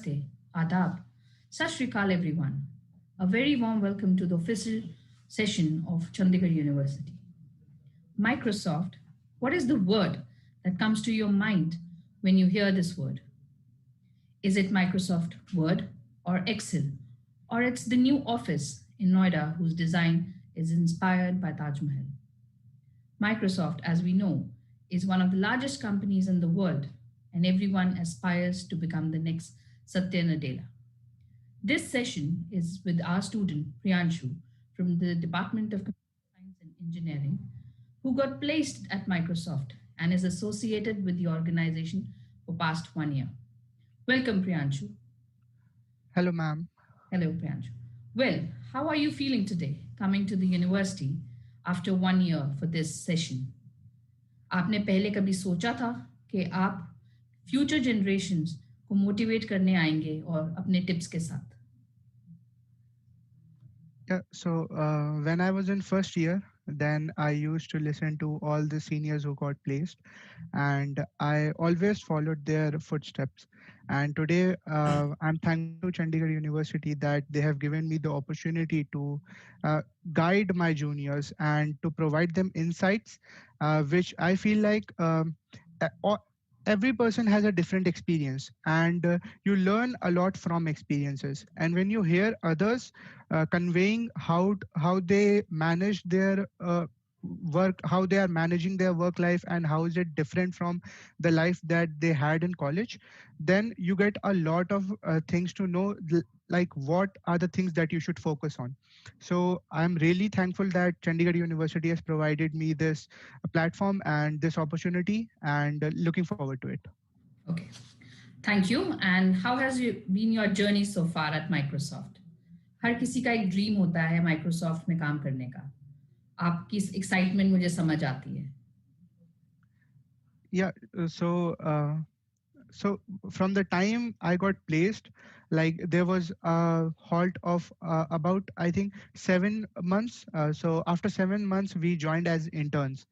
Namaste, Adab, Sat Shri Akal everyone. A very warm welcome to the official session of Chandigarh University. Microsoft, what is the word that comes to your mind when you hear this word? Is it Microsoft Word or Excel? Or it's the new office in Noida whose design is inspired by Taj Mahal? Microsoft, as we know, is one of the largest companies in the world, and everyone aspires to become the next Satya Nadella. This session is with our student Priyanshu from the Department of Computer Science and Engineering, who got placed at Microsoft and is associated with the organization for past 1 year. Welcome, Priyanshu. Hello, ma'am. Hello, Priyanshu. Well, how are you feeling today coming to the university after 1 year for this session? आपने पहले कभी सोचा था कि आप future generations को motivate करने आएंगे और अपने टिप्स के साथ? Yeah, so when I was in first year, then I used to listen to all the seniors who got placed, and I always followed their footsteps. And today, I'm thankful to Chandigarh University that they have given me the opportunity to guide my juniors and to provide them insights, which I feel like every person has a different experience, and you learn a lot from experiences. And when you hear others conveying how they manage their work, how they are managing their work life, and how is it different from the life that they had in college, then you get a lot of things to know, like what are the things that you should focus on. So I'm really thankful that Chandigarh University has provided me this platform and this opportunity, and looking forward to it. Okay. Thank you. And how has been your journey so far at Microsoft? हर किसी का एक dream होता है Microsoft में काम करने का. आपकी एक्साइटमेंट मुझे समझ आती है. Yeah, so from the time I got placed, like there was a halt of about, I think, 7 months. So after 7 months, we joined as interns,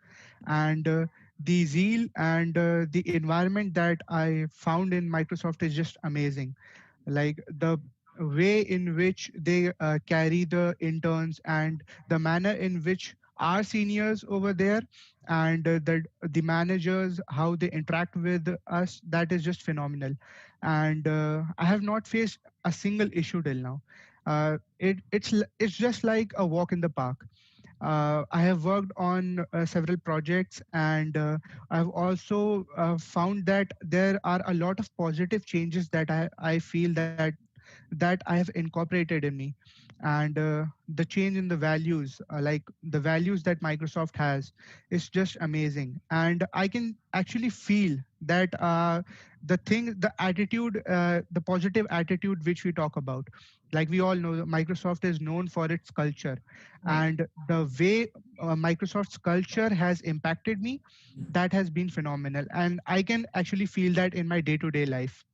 and the zeal and the environment that I found in Microsoft is just amazing. Like the way in which they carry the interns, and the manner in which our seniors over there and the managers, how they interact with us, that is just phenomenal. And I have not faced a single issue till now. It's just like a walk in the park. I have worked on several projects, and I've also found that there are a lot of positive changes that I feel that I have incorporated in me. And the change in the values, like the values that Microsoft has, is just amazing. And I can actually feel that the attitude, the positive attitude which we talk about. Like we all know, that Microsoft is known for its culture, Right. and the way Microsoft's culture has impacted me, that has been phenomenal. And I can actually feel that in my day-to-day life.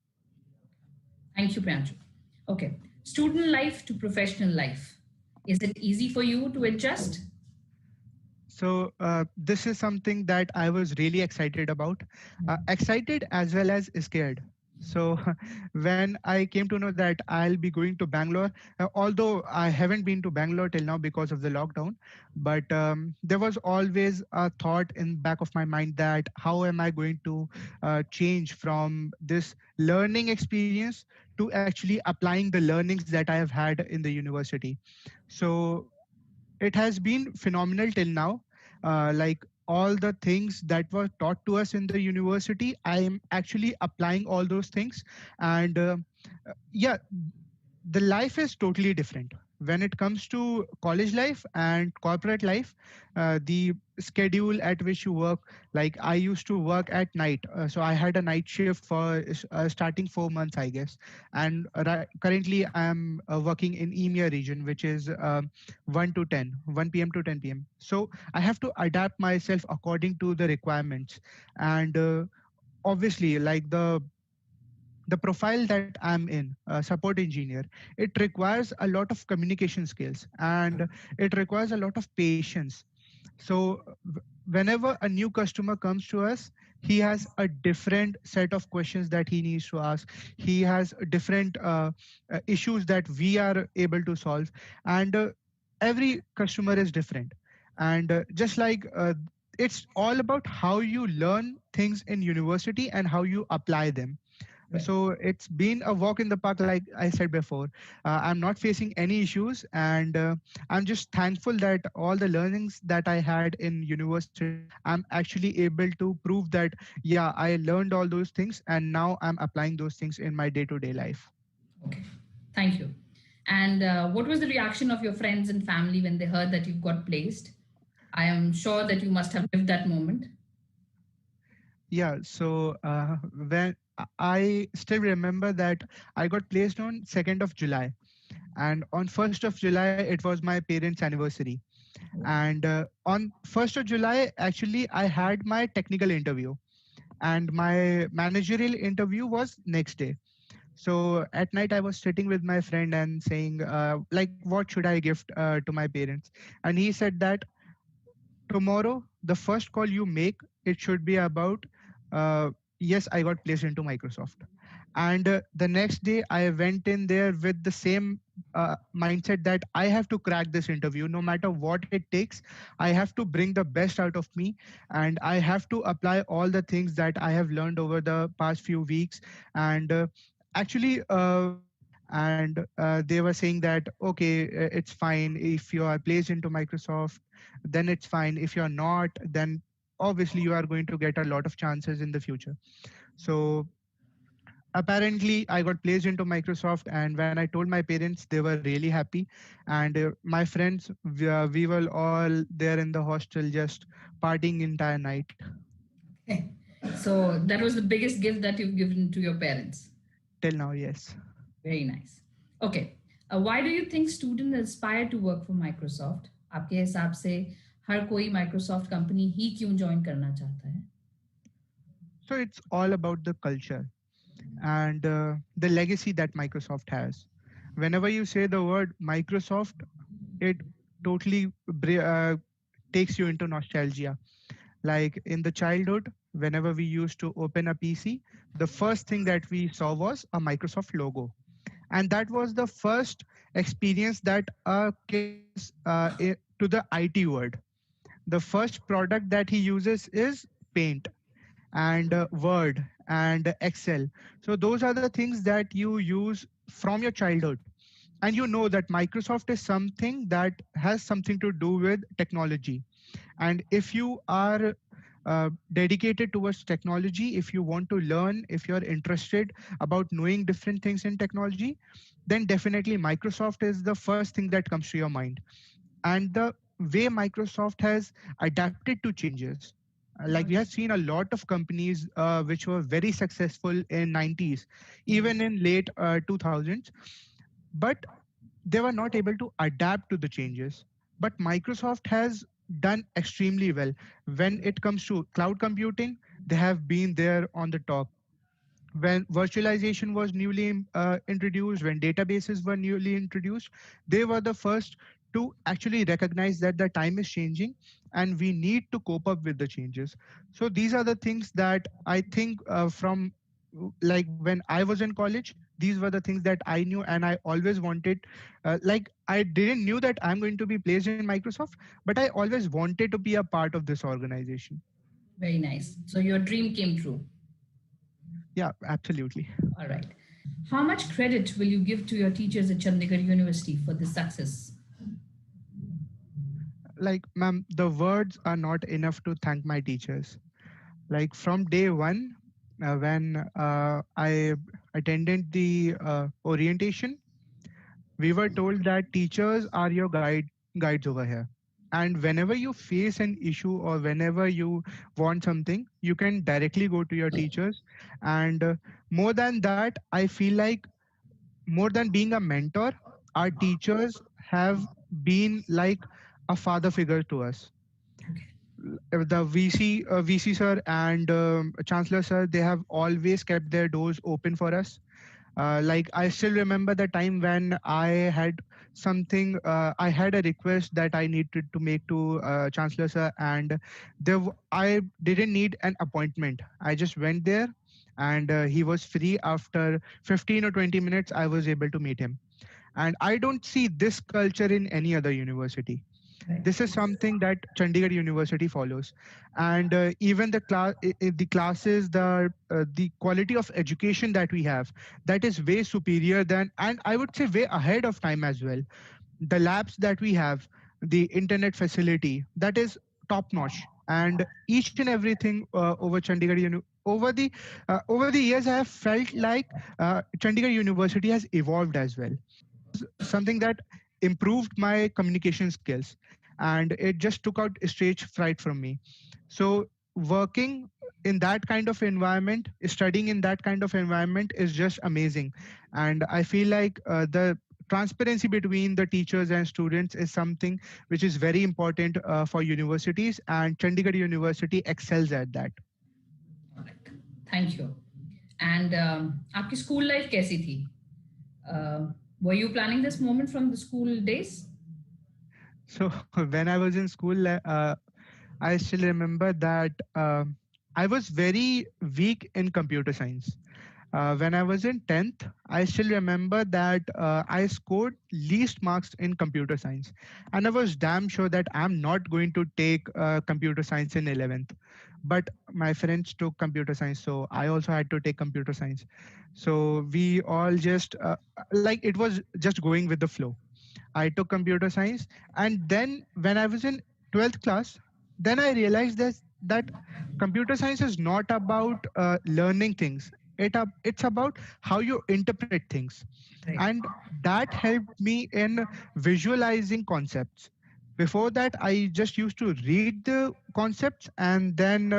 Thank you, Priyanshu. Okay. Student life to professional life. Is it easy for you to adjust? So this is something that I was really excited about, excited as well as scared. So when I came to know that I'll be going to Bangalore, although I haven't been to Bangalore till now because of the lockdown, but there was always a thought in back of my mind that how am I going to change from this learning experience to actually applying the learnings that I have had in the university. So it has been phenomenal till now. Like all the things that were taught to us in the university, I am actually applying all those things. And yeah, the life is totally different when it comes to college life and corporate life. The schedule at which you work, like I used to work at night, so I had a night shift for starting 4 months, I guess. And currently I am working in EMEA region, which is 1 to 10, 1 p.m. to 10 p.m. So I have to adapt myself according to the requirements. And obviously, like the profile that I'm in, support engineer, it requires a lot of communication skills, and it requires a lot of patience. So whenever a new customer comes to us, he has a different set of questions that he needs to ask. He has different issues that we are able to solve, and every customer is different. And just like it's all about how you learn things in university and how you apply them. Right. So it's been a walk in the park, like I said before. I'm not facing any issues, and I'm just thankful that all the learnings that I had in university, I'm actually able to prove that, yeah, I learned all those things, and now I'm applying those things in my day-to-day life. Okay. Thank you. And what was the reaction of your friends and family when they heard that you've got placed? I am sure that you must have lived that moment. Yeah, so when I still remember that I got placed on 2nd of July, and on 1st of July it was my parents' anniversary. And on 1st of July, actually, I had my technical interview, and my managerial interview was next day. So at night, I was sitting with my friend and saying, like, what should I gift to my parents? And he said that tomorrow, the first call you make, it should be about, yes, I got placed into Microsoft. And the next day, I went in there with the same mindset that I have to crack this interview no matter what it takes. I have to bring the best out of me, and I have to apply all the things that I have learned over the past few weeks. And actually, and they were saying that, okay, it's fine if you are placed into Microsoft, then it's fine. If you're not, then obviously you are going to get a lot of chances in the future. So apparently I got placed into Microsoft, and when I told my parents, they were really happy. And my friends, we were all there in the hostel just partying entire night. Okay. So that was the biggest gift that you've given to your parents. Till now, yes. Very nice. Okay. Why do you think students aspire to work for Microsoft? आपके हिसाब से हर कोई Microsoft company ही क्यों join करना चाहता है? So it's all about the culture and the legacy that Microsoft has. Whenever you say the word Microsoft, it totally takes you into nostalgia. Like in the childhood, whenever we used to open a PC, the first thing that we saw was a Microsoft logo. And that was the first experience that a kid has to the IT world. The first product that he uses is Paint and Word and Excel. So those are the things that you use from your childhood. And you know that Microsoft is something that has something to do with technology. And if you are dedicated towards technology, if you want to learn, if you're interested about knowing different things in technology, then definitely Microsoft is the first thing that comes to your mind. And the way Microsoft has adapted to changes. Like we have seen a lot of companies which were very successful in 90s, even in late 2000s, but they were not able to adapt to the changes. But Microsoft has done extremely well. When it comes to cloud computing, they have been there on the top. When virtualization was newly introduced, when databases were newly introduced, they were the first to actually recognize that the time is changing and we need to cope up with the changes. So these are the things that I think from like when I was in college, these were the things that I knew and I always wanted. Like I didn't knew that I'm going to be placed in Microsoft, but I always wanted to be a part of this organization. Very nice. So your dream came true. Yeah, absolutely. All right. How much credit will you give to your teachers at Chandigarh University for this success? Like, ma'am, the words are not enough to thank my teachers. Like from day one, when I attended the orientation, we were told that teachers are your guides over here. And whenever you face an issue or whenever you want something, you can directly go to your teachers. And more than that, I feel like more than being a mentor, our teachers have been like a father figure to us. Okay. The VC sir and Chancellor sir, they have always kept their doors open for us. Like I still remember the time when I had I had a request that I needed to make to Chancellor sir, and I didn't need an appointment. I just went there, and he was free. After 15 or 20 minutes, I was able to meet him. And I don't see this culture in any other university. Right. This is something that Chandigarh University follows, and even the classes, the quality of education that we have, that is way superior than, and I would say way ahead of time as well. The labs that we have, the internet facility, that is top notch, and each and everything over Chandigarh over the years, I have felt like Chandigarh University has evolved as well. Something that improved my communication skills, and it just took out stage fright from me. So working in that kind of environment, studying in that kind of environment is just amazing. And I feel like the transparency between the teachers and students is something which is very important for universities, and Chandigarh University excels at that. All right. Thank you. And आपकी school life कैसी थी? Were you planning this moment from the school days? So when I was in school, I still remember that I was very weak in computer science. When I was in 10th, I still remember that I scored least marks in computer science. And I was damn sure that I'm not going to take computer science in 11th. But my friends took computer science, so I also had to take computer science. So we all just, like, it was just going with the flow. I took computer science, and then when I was in 12th class, then I realized that computer science is not about learning things. It's about how you interpret things, Right. and that helped me in visualizing concepts. Before that, I just used to read the concepts and then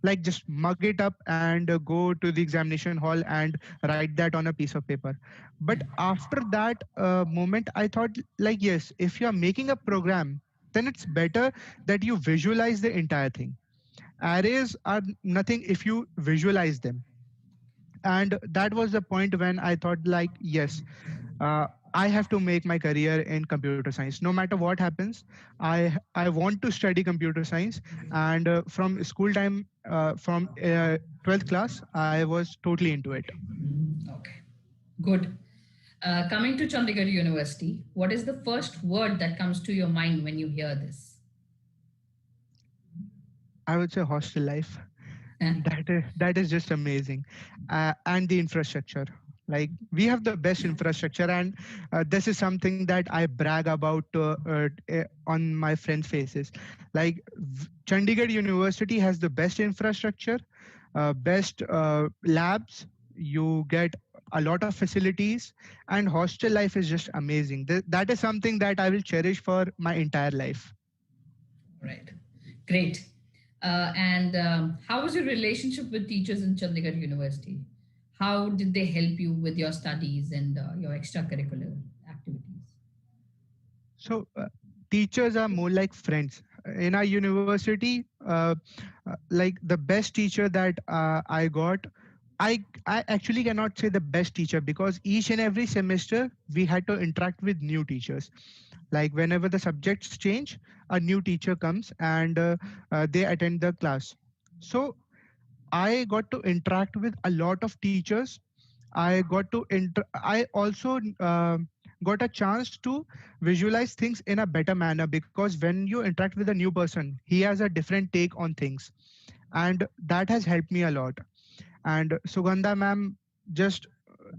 like just mug it up and go to the examination hall and write that on a piece of paper. But after that moment, I thought, like, yes, if you are making a program, then it's better that you visualize the entire thing. Arrays are nothing if you visualize them. And that was the point when I thought, like, yes, uh, I have to make my career in computer science. No matter what happens, I want to study computer science. And from school time, from 12th class, I was totally into it. Okay. Good. Coming to Chandigarh University, what is the first word that comes to your mind when you hear this? I would say hostel life. Eh, That is just amazing. And the infrastructure, like, we have the best infrastructure, and this is something that I brag about on my friends faces. Like, Chandigarh University has the best infrastructure, best labs. You get a lot of facilities, and hostel life is just amazing. That is something that I will cherish for my entire life. right. Great. And how was your relationship with teachers in Chandigarh University? How did they help you with your studies and your extracurricular activities? So teachers are more like friends in our university. Like, the best teacher that I got, I actually cannot say the best teacher, because each and every semester we had to interact with new teachers. Like, whenever the subjects change, a new teacher comes, and they attend the class. So I got to interact with a lot of teachers. I also got a chance to visualize things in a better manner, because when you interact with a new person, he has a different take on things, and that has helped me a lot. And just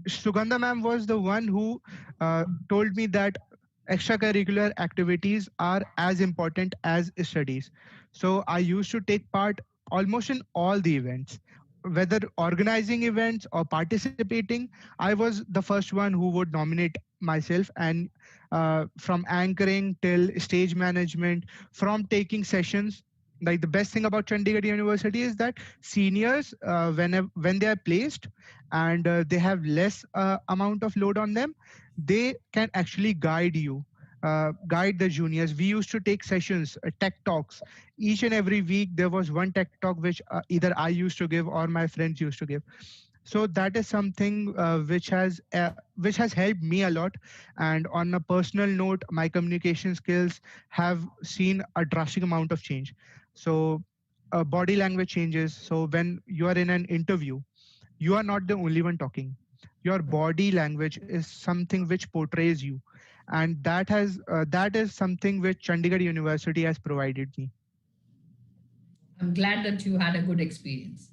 Sugandha ma'am was the one who told me that extracurricular activities are as important as studies. So I used to take part almost in all the events, whether organizing events or participating. I was the first one who would nominate myself, and from anchoring till stage management, from taking sessions. Like, the best thing about Chandigarh University is that seniors, when they are placed and they have less amount of load on them, they can actually guide you, guide the juniors. We used to take sessions, tech talks. Each and every week there was one tech talk which either I used to give or my friends used to give. So that is something which has helped me a lot. And on a personal note, my communication skills have seen a drastic amount of change. So body language changes. So when you are in an interview, you are not the only one talking. Your body language is something which portrays you, and that is something which Chandigarh University has provided me. I'm glad that you had a good experience.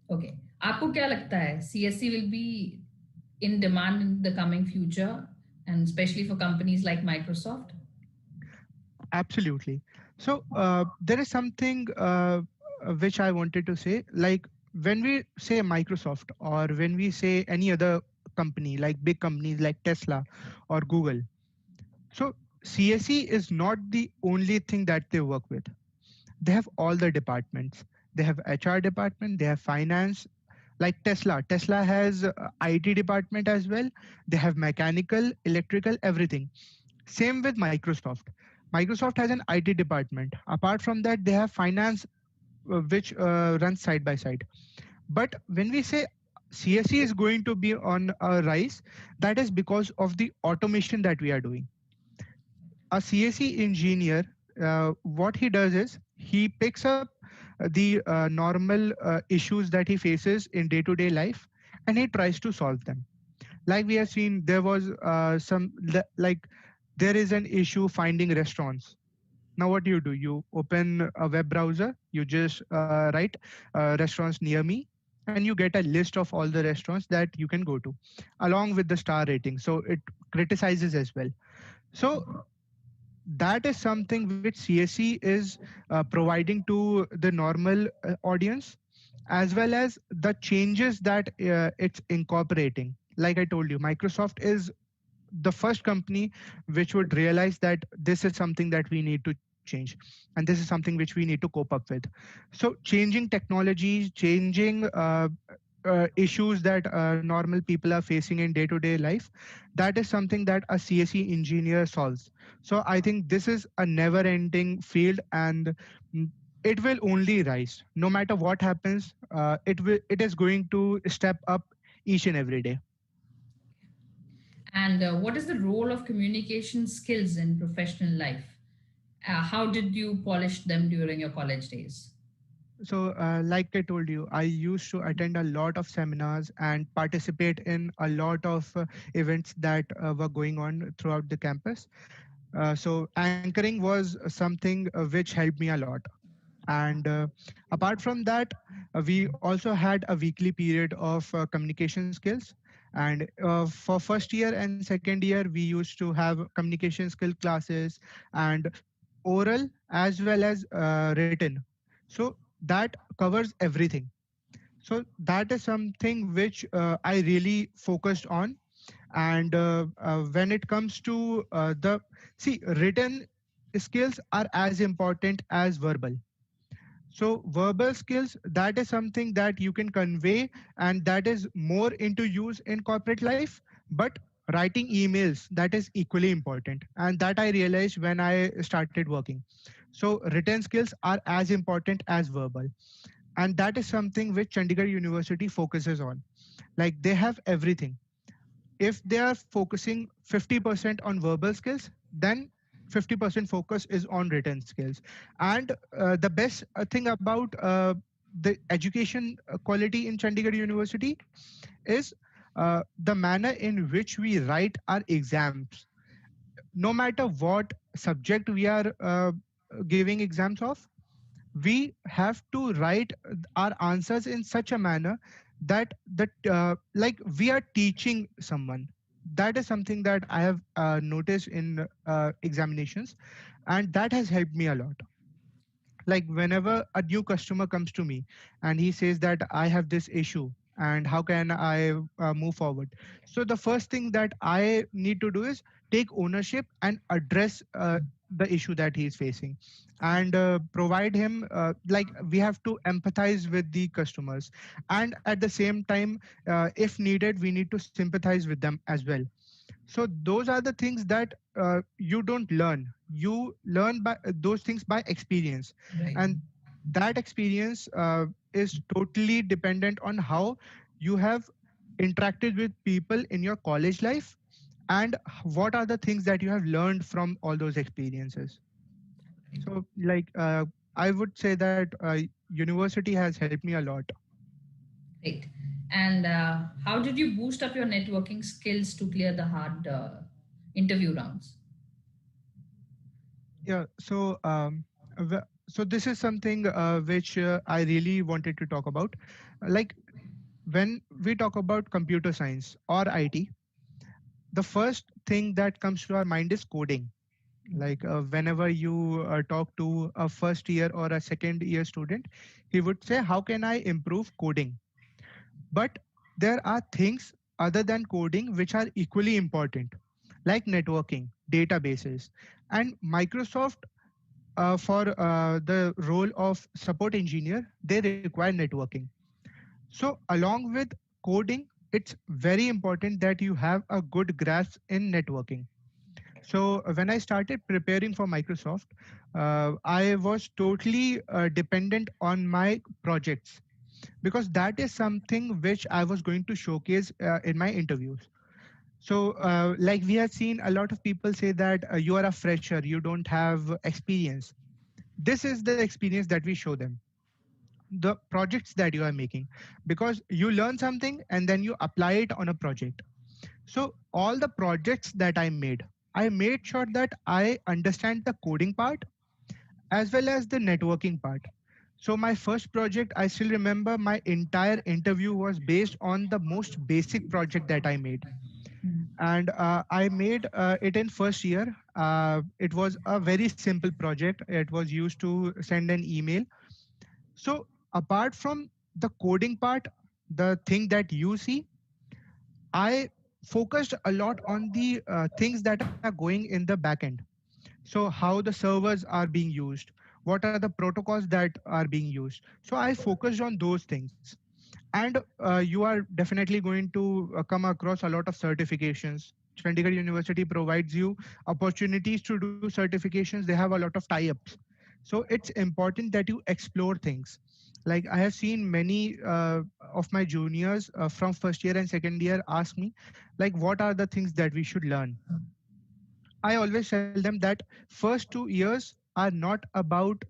Okay. आपको क्या लगता है CSE will be in demand in the coming future and especially for companies like Microsoft? Absolutely. So there is something which I wanted to say. Like when we say Microsoft or when we say any other company, like big companies like Tesla or Google, so CSE is not the only thing that they work with. They have all the departments. They have HR department. They have finance. Like Tesla has IT department as well. They have mechanical, electrical, everything. Same with Microsoft. Microsoft has an IT department. Apart from that, they have finance, which runs side by side. But when we say CSE is going to be on a rise, that is because of the automation that we are doing. A CSE engineer, what he does is he picks up the normal issues that he faces in day-to-day life, and he tries to solve them. Like we have seen, there was like there is an issue finding restaurants. Now what do? You open a web browser, you just write restaurants near me, and you get a list of all the restaurants that you can go to, along with the star rating. So it criticizes as well. So that is something which CSE is providing to the normal audience, as well as the changes that it's incorporating. Like I told you, Microsoft is the first company which would realize that this is something that we need to change, and this is something which we need to cope up with. So changing technologies, changing issues that normal people are facing in day to day life, that is something that a CSE engineer solves. So I think this is a never ending field, and mm, it will only rise no matter what happens. It is going to step up each and every day. And what is the role of communication skills in professional life? How did you polish them during your college days? So, like I told you, I used to attend a lot of seminars and participate in a lot of events that were going on throughout the campus. So, anchoring was something which helped me a lot. And apart from that, we also had a weekly period of communication skills. And for first year and second year, we used to have communication skill classes and oral as well as written. So that covers everything. So that is something which I really focused on. And when it comes to the see, written skills are as important as verbal. So verbal skills, that is something that you can convey, and that is more into use in corporate life. But writing emails, that is equally important, and that I realized when I started working. So written skills are as important as verbal, and that is something which Chandigarh University focuses on. Like they have everything. If they are focusing 50% on verbal skills, then 50% focus is on written skills. And the best thing about the education quality in Chandigarh University is the manner in which we write our exams. No matter what subject we are giving exams of, we have to write our answers in such a manner that like we are teaching someone. That is something that I have noticed in examinations, and that has helped me a lot. Like whenever a new customer comes to me and he says that I have this issue and how can I move forward, so the first thing that I need to do is take ownership and address the issue that he is facing, and provide him like we have to empathize with the customers, and at the same time, if needed, we need to sympathize with them as well. So those are the things that you don't learn. You learn by those things by experience, Right. and that experience is totally dependent on how you have interacted with people in your college life, and what are the things that you have learned from all those experiences. So I would say that university has helped me a lot. Great. And how did you boost up your networking skills to clear the hard interview rounds? Yeah, so this is something which I really wanted to talk about. Like when we talk about computer science or IT, the first thing that comes to our mind is coding. Whenever you talk to a first year or a second year student, he would say, "How can I improve coding?" But there are things other than coding which are equally important, like networking, databases, and Microsoft for the role of support engineer, they require networking. So, along with coding, it's very important that you have a good grasp in networking. So, when I started preparing for Microsoft, I was totally dependent on my projects because that is something which I was going to showcase in my interviews. So, like we have seen a lot of people say that you are a fresher, you don't have experience. This is the experience that we show them, the projects that you are making, because you learn something and then you apply it on a project. So all the projects that I made sure that I understand the coding part as well as the networking part. So my first project, I still remember my entire interview was based on the most basic project that I made. And I made it in first year. It was a very simple project. It was used to send an email. So apart from the coding part, the thing that you see, I focused a lot on the things that are going in the backend. So how the servers are being used, what are the protocols that are being used. So I focused on those things. And you are definitely going to come across a lot of certifications. Chandigarh University provides you opportunities to do certifications. They have a lot of tie-ups. So it's important that you explore things. Like I have seen many of my juniors from first year and second year ask me, like, what are the things that we should learn? I always tell them that first 2 years are not about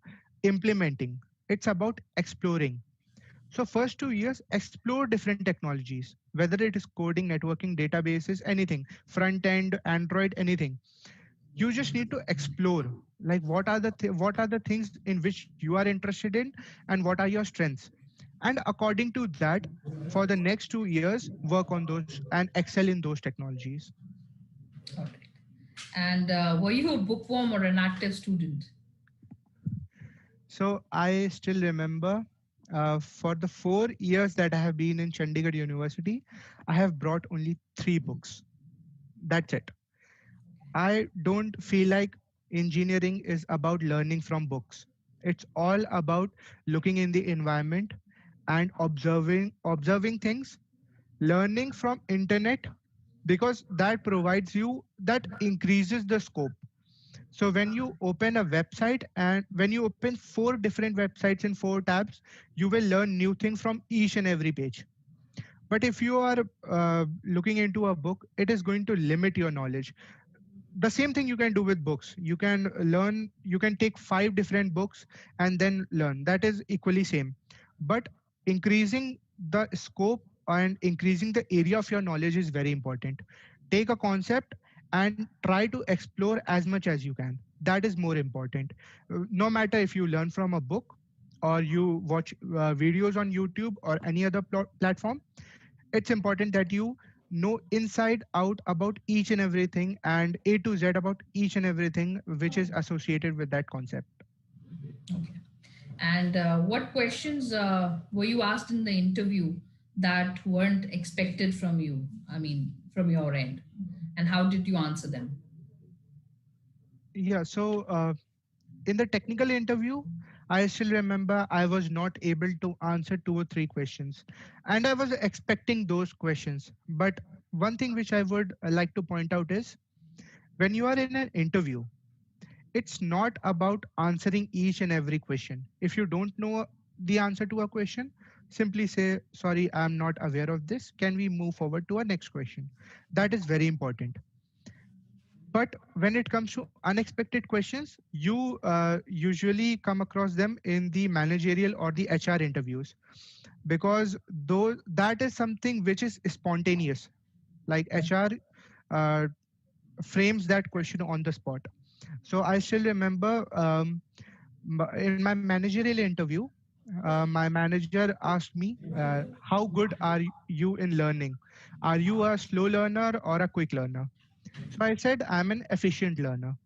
implementing. It's about exploring. So first 2 years, explore different technologies, whether it is coding, networking, databases, anything, front end, Android, anything. You just need to explore, like what are the things in which you are interested in, and what are your strengths, and according to that, for the next 2 years, work on those and excel in those technologies. All right. And were you a bookworm or an active student? So I still remember. For the 4 years that I have been in Chandigarh University, I have brought only 3 books. That's it. I don't feel like engineering is about learning from books. It's all about looking in the environment and observing things, learning from internet, because that provides you, that increases the scope. So when you open a website and when you open 4 different websites in 4 tabs, you will learn new things from each and every page. But if you are looking into a book, it is going to limit your knowledge. The same thing you can do with books. You can learn, you can take 5 different books and then learn. That is equally same. But increasing the scope and increasing the area of your knowledge is very important. Take a concept and try to explore as much as you can. That is more important. No matter if you learn from a book or you watch videos on YouTube or any other platform, it's important that you know inside out about each and everything and A to Z about each and everything which is associated with that concept. Okay. And what questions were you asked in the interview that weren't expected from you? I mean, from your end. And how did you answer them? Yeah, so in the technical interview, I still remember I was not able to answer 2 or 3 questions, and I was expecting those questions. But one thing which I would like to point out is when you are in an interview, it's not about answering each and every question. If you don't know the answer to a question, simply say, sorry, I'm not aware of this. Can we move forward to our next question? That is very important. But when it comes to unexpected questions, you usually come across them in the managerial or the HR interviews, because though that is something which is spontaneous, like HR uh, frames that question on the spot. So I still remember, in my managerial interview, my manager asked me, how good are you in learning? Are you a slow learner or a quick learner? So I said, I'm an efficient learner.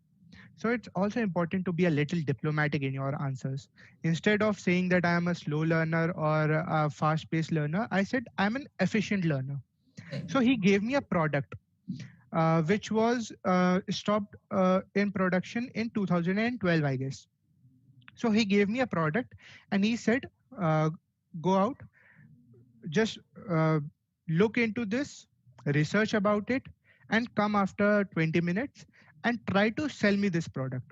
So it's also important to be a little diplomatic in your answers. Instead of saying that I am a slow learner or a fast paced learner, I said I'm an efficient learner. Right. So he gave me a product which was stopped in production in 2012, I guess. So he gave me a product and he said, uh, go out, just uh, look into this, research about it, and come after 20 minutes and try to sell me this product.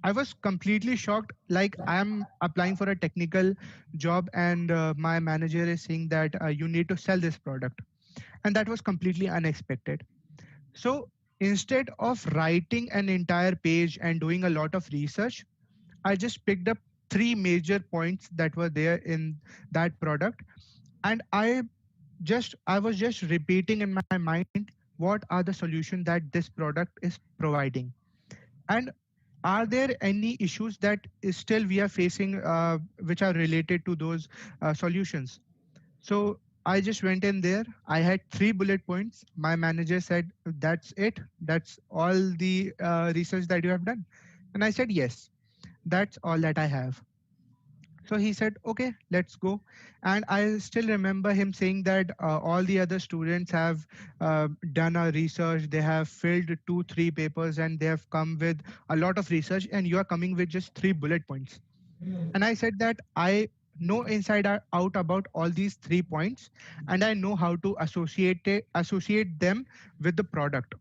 I was completely shocked. Like, I'm applying for a technical job, and my manager is saying that you need to sell this product. And that was completely unexpected. So instead of writing an entire page and doing a lot of research, I just picked up three major points that were there in that product. And I was just repeating in my mind what are the solutions that this product is providing. And are there any issues that is still we are facing which are related to those solutions? So I just went in there. I had three bullet points. My manager said, "That's it. That's all the research that you have done." And I said, "Yes, that's all that I have." So he said, "Okay, let's go." And I still remember him saying that all the other students have done a research. They have filled 2, 3 papers, and they have come with a lot of research. And you are coming with just three bullet points. And I said that I know inside out about all these 3 points, and I know how to associate them with the product.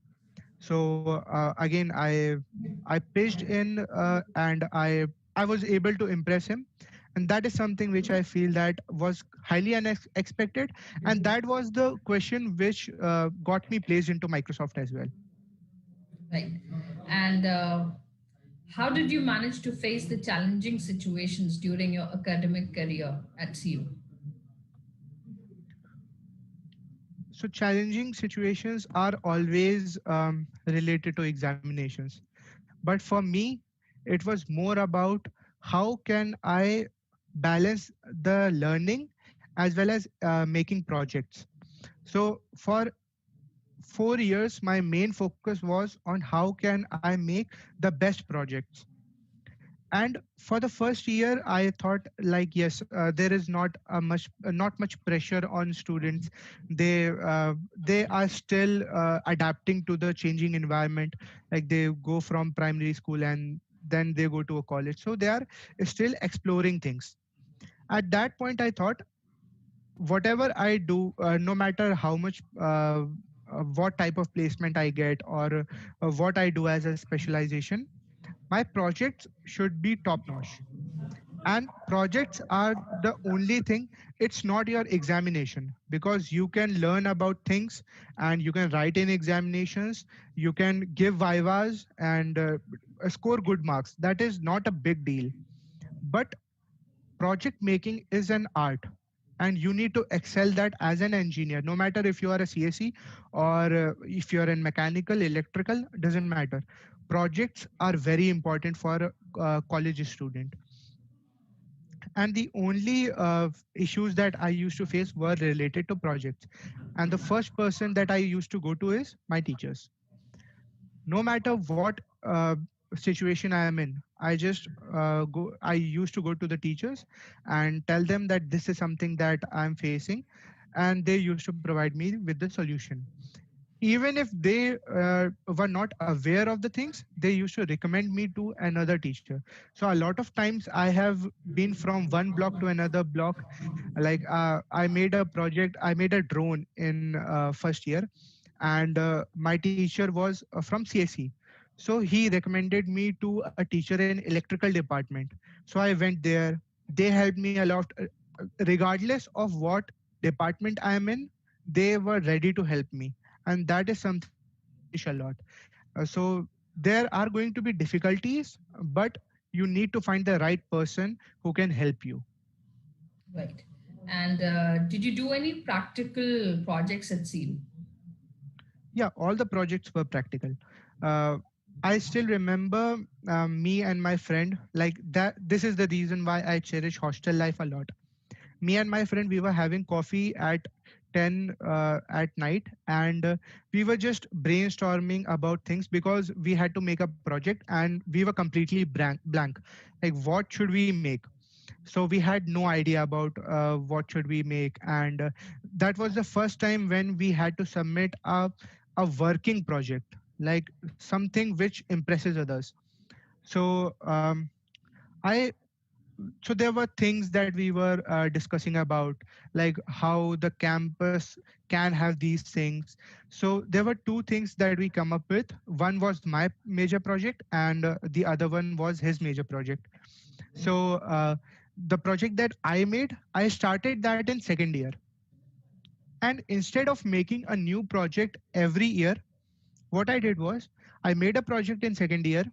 So again, I pitched in, and I was able to impress him, and that is something which I feel that was highly unexpected, and that was the question which got me placed into Microsoft as well. Right. And how did you manage to face the challenging situations during your academic career at CU? So challenging situations are always related to examinations, but for me, it was more about how can I balance the learning as well as making projects. So for 4 years, my main focus was on how can I make the best projects. And for the first year, I thought like, yes, there is not much pressure on students. They are still adapting to the changing environment. Like, they go from primary school and then they go to a college, so they are still exploring things. At that point, I thought, whatever I do, no matter how much, what type of placement I get, or what I do as a specialization, my projects should be top notch. And projects are the only thing. It's not your examination, because you can learn about things and you can write in examinations, you can give vivas and score good marks. That is not a big deal. But project making is an art, and you need to excel that as an engineer, no matter if you are a CSE or if you are in mechanical, electrical, doesn't matter. Projects are very important for a college student. And the only issues that I used to face were related to projects. And the first person that I used to go to is my teachers. No matter what situation I am in, I used to go to the teachers and tell them that this is something that I'm facing, and they used to provide me with the solution. Even if they were not aware of the things, they used to recommend me to another teacher. So a lot of times I have been from one block to another block. Like, I made a drone in first year, and my teacher was from CSE. So he recommended me to a teacher in electrical department. So I went there. They helped me a lot. regardless of what department I am in, they were ready to help me. And that is something which I cherish a lot. So there are going to be difficulties, but you need to find the right person who can help you. Right. And did you do any practical projects at SEAL? Yeah, all the projects were practical. uh, I still remember me and my friend, like that. This is the reason why I cherish hostel life a lot. Me and my friend, we were having coffee at 10 at night, and we were just brainstorming about things because we had to make a project and we were completely blank. Like, what should we make? So we had no idea about what should we make. And that was the first time when we had to submit a working project, like something which impresses others. So I so there were things that we were discussing about, like how the campus can have these things. So there were two things that we come up with. One was my major project, and the other one was his major project. So the project that I made, I started that in second year. And instead of making a new project every year, what I did was, I made a project in second year.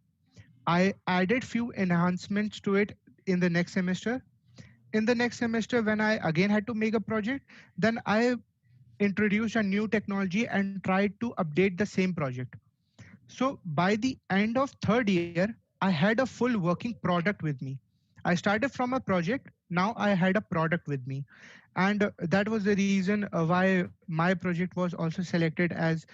I added few enhancements to it in the next semester. In the next semester, when I again had to make a project, then I introduced a new technology and tried to update the same project. So by the end of third year, I had a full working product with me. I started from a project, now I had a product with me. And that was the reason why my project was also selected as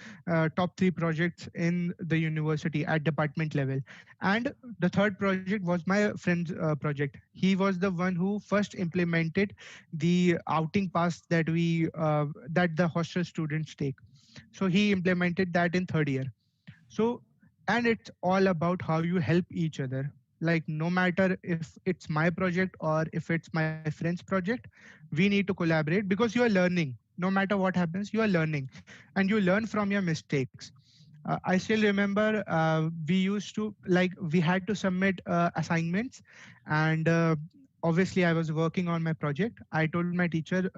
top 3 projects in the university at department level. And the third project was my friend's project. He was the one who first implemented the outing pass that the hostel students take. So he implemented that in third year. So, and it's all about how you help each other. Like, no matter if it's my project or if it's my friend's project, we need to collaborate because you are learning. No matter what happens, you are learning, and you learn from your mistakes. I still remember we used to, like, we had to submit assignments. And obviously I was working on my project. I told my teacher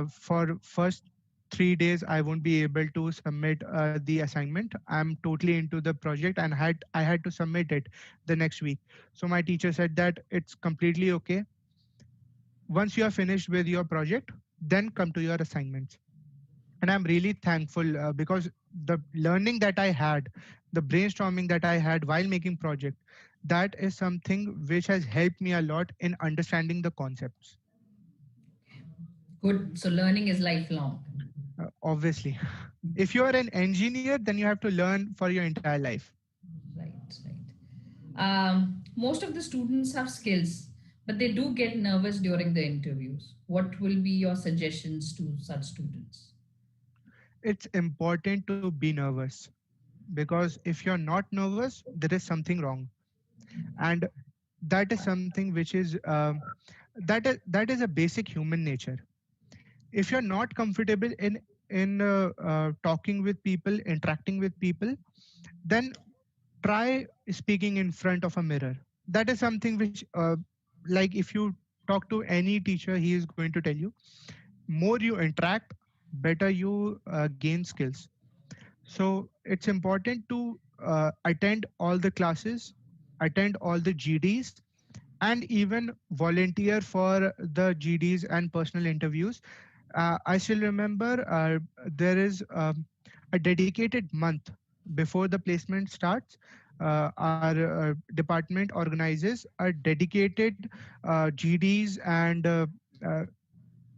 for first 3 days I won't be able to submit the assignment. I'm totally into the project, and I had to submit it the next week. So my teacher said that it's completely okay. Once you are finished with your project, then come to your assignments. And I'm really thankful because the learning that I had, the brainstorming that I had while making project, that is something which has helped me a lot in understanding the concepts. Good. So learning is lifelong. Obviously, if you are an engineer, then you have to learn for your entire life. Right, right. Most of the students have skills, but they do get nervous during the interviews. What will be your suggestions to such students? It's important to be nervous, because if you're not nervous, there is something wrong. And that is something which is that is a basic human nature. If you're not comfortable in talking with people, interacting with people, then try speaking in front of a mirror. That is something which like, if you talk to any teacher, he is going to tell you, more you interact, better you gain skills. So it's important to attend all the classes, attend all the GDs, and even volunteer for the GDs and personal interviews. I still remember there is a dedicated month before the placement starts. Our department organizes a dedicated GDs and uh,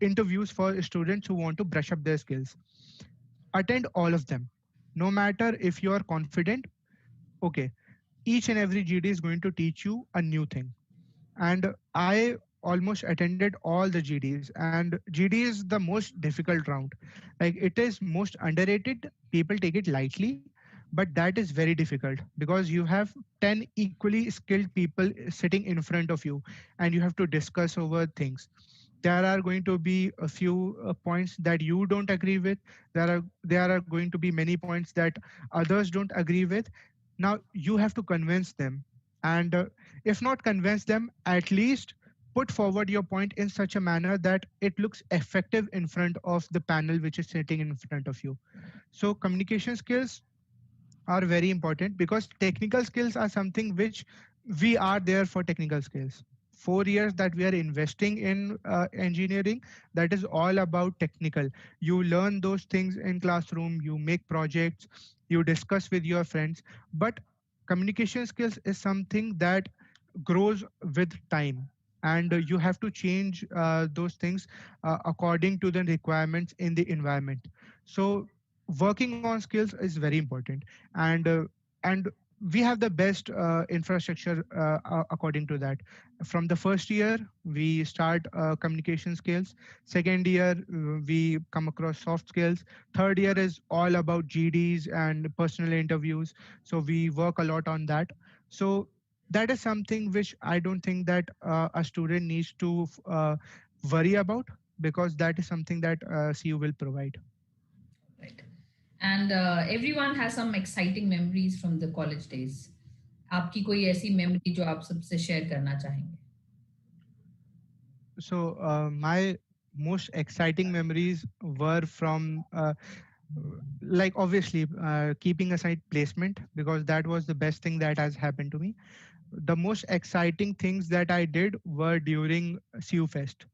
interviews for students who want to brush up their skills. Attend all of them. No matter if you are confident, okay, each and every GD is going to teach you a new thing. And I almost attended all the GDs, and GD is the most difficult round. Like, it is most underrated. People take it lightly, but that is very difficult because you have 10 equally skilled people sitting in front of you, and you have to discuss over things. There are going to be a few points that you don't agree with. There are going to be many points that others don't agree with. Now you have to convince them. And if not convince them, at least put forward your point in such a manner that it looks effective in front of the panel which is sitting in front of you. So communication skills are very important, because technical skills are something which we are there for. Technical skills, 4 years that we are investing in engineering, that is all about technical. You learn those things in classroom, you make projects, you discuss with your friends, but communication skills is something that grows with time, and you have to change those things according to the requirements in the environment. So working on skills is very important. And uh, and we have the best infrastructure according to that. From the first year we start communication skills, second year we come across soft skills, third year is all about GDs and personal interviews, so we work a lot on that. So that is something which I don't think that a student needs to worry about, because that is something that CU will provide. Right. And everyone has some exciting memories from the college days. आपकी कोई ऐसी memory जो आप सबसे share करना चाहेंगे? So my most exciting memories were from like obviously keeping aside placement, because that was the best thing that has happened to me. The most exciting things that I did were during CU Fest.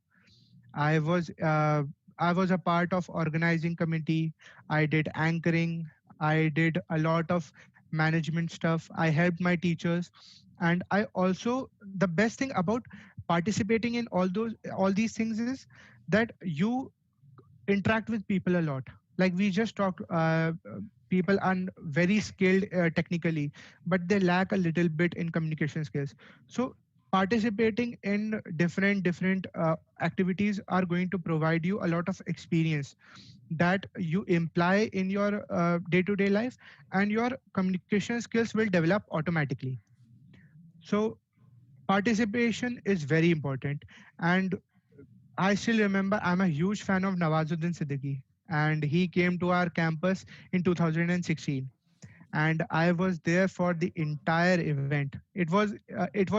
I was uh, I was a part of organizing committee. I did anchoring. I did a lot of management stuff. I helped my teachers, and I also, the best thing about participating in all these things is that you interact with people a lot. Like we just talked, people are very skilled technically, but they lack a little bit in communication skills. So participating in different activities are going to provide you a lot of experience that you imply in your day-to-day life, and your communication skills will develop automatically. So participation is very important. And I still remember, I'm a huge fan of Nawazuddin Siddiqui, and he came to our campus in 2016, and I was there for the entire event. It was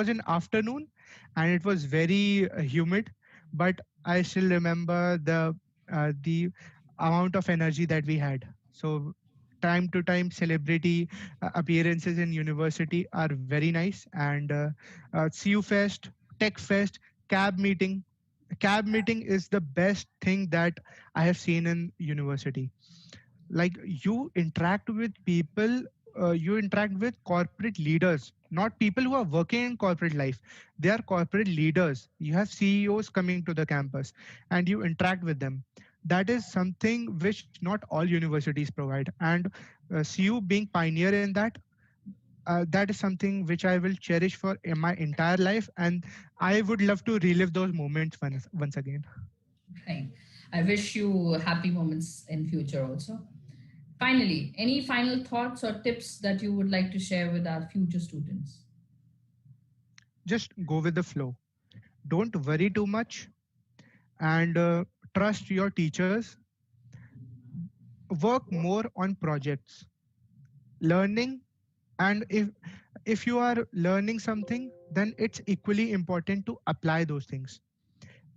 in afternoon, and it was very humid, but I still remember the amount of energy that we had. So time to time celebrity appearances in university are very nice, and CU Fest, Tech Fest, cab meeting. Cab meeting is the best thing that I have seen in university. Like you interact with people, you interact with corporate leaders, not people who are working in corporate life. They are corporate leaders. You have CEOs coming to the campus, and you interact with them. That is something which not all universities provide, and CU being pioneer in that, that is something which I will cherish for in my entire life, and I would love to relive those moments once again. Right. I wish you happy moments in future also. Finally, any final thoughts or tips that you would like to share with our future students? Just go with the flow, don't worry too much, and trust your teachers. Work more on projects, learning, and if you are learning something, then it's equally important to apply those things.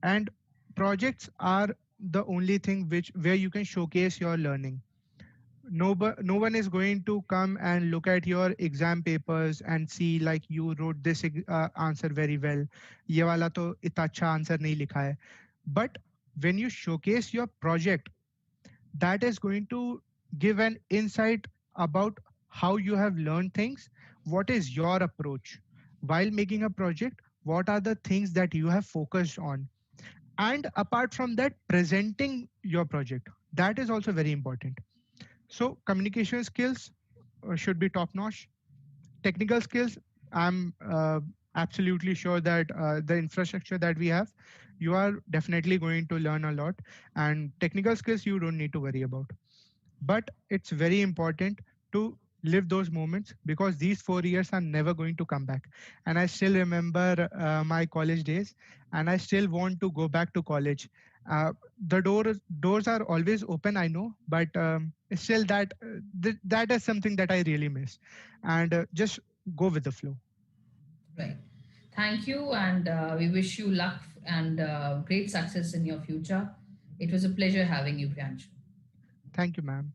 And projects are the only thing which where you can showcase your learning. No one is going to come and look at your exam papers and see like you wrote this answer very well, ये वाला तो इतना अच्छा answer नहीं लिखा है. But when you showcase your project, that is going to give an insight about how you have learned things. What is your approach while making a project? What are the things that you have focused on? And apart from that, presenting your project, that is also very important. So communication skills should be top notch. Technical skills, I'm absolutely sure that the infrastructure that we have, you are definitely going to learn a lot. And technical skills you don't need to worry about, but it's very important to live those moments, because these 4 years are never going to come back. And I still remember my college days, and I still want to go back to college. The doors are always open, I know, but still that is something that I really miss. And just go with the flow. Right. Thank you, and we wish you luck and great success in your future. It was a pleasure having you, Priyanshu. Thank you, ma'am.